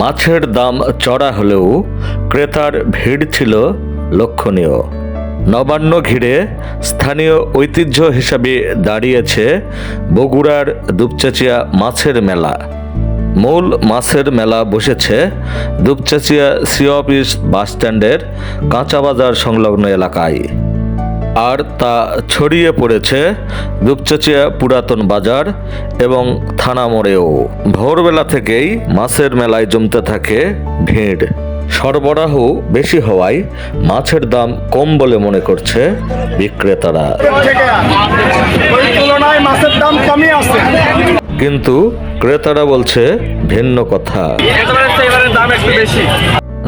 মাছের দাম চড়া হলেও ক্রেতার ভিড় ছিল লক্ষণীয়। নবান্ন ঘিরে স্থানীয় ঐতিহ্য হিসাবে দাঁড়িয়েছে বগুড়ার দুপচাচিয়া মাছের মেলা। মূল মাছের মেলা বসেছে দুপচাচিয়া সি অফিস বাসস্ট্যান্ডের কাঁচা বাজার সংলগ্ন এলাকায়, আর তা ছড়িয়ে পড়েছে দুপচাচিয়া পুরাতন বাজার এবং থানা মোড়েও। ভোরবেলা থেকেই মাছের মেলায় জমতে থাকে ভিড়। সরবরাহ বেশি হওয়ায় মাছের দাম কম বলে মনে করছে বিক্রেতারা। কিন্তু ক্রেতারা বলছে ভিন্ন কথা।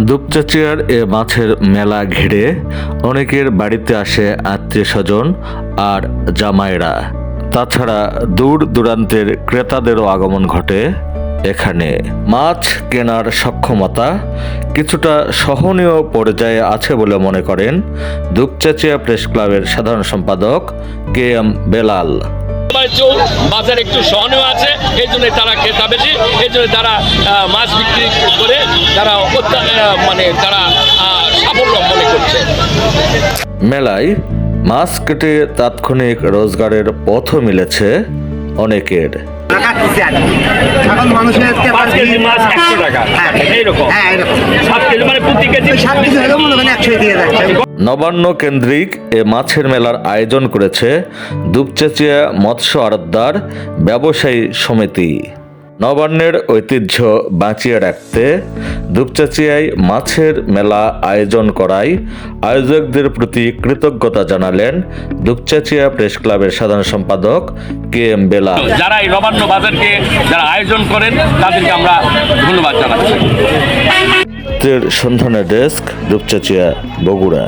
দুপচাচিয়ার এ মাছের মেলা ঘিরে অনেকের বাড়িতে আসে আত্মীয় স্বজন আর জামাইরা। তাছাড়া দূর দূরান্তের ক্রেতাদেরও আগমন ঘটে এখানে। মাছ কেনার সক্ষমতা কিছুটা সহনীয় পর্যায়ে আছে বলে মনে করেন দুপচাচিয়া প্রেস ক্লাবের সাধারণ সম্পাদক কে এম বেলাল। বাজার একটু সহনীয় আছে, এই জন্য তারা ক্রেতা বেশি, এই জন্য তারা মাছ বিক্রি করে তারা তারা সাফল্য মনে করছে। মেলায় মাছ কেটে তাৎক্ষণিক রোজগারের পথও মিলেছে অনেকের। এখন মানুষের নবান্ন কেন্দ্রিক এ মাছের মেলার আয়োজন করেছে দুপচাচিয়া মৎস্য আড়তদার ব্যবসায়ী সমিতি। নবান্নের ঐতিহ্য বাঁচিয়ে রাখতে দুপচাচিয়ায় মাছের মেলা আয়োজন করায় আয়োজকদের প্রতি কৃতজ্ঞতা জানালেন দুপচাচিয়া প্রেস ক্লাবের সাধারণ সম্পাদক কে এম বেলাল। যারা এই নবান্ন বাজারকে যারা আয়োজন করেন তাদেরকে আমরা ধন্যবাদ জানাচ্ছি। সন্ধানের ডেস্ক, দুপচাচিয়া, বগুড়া।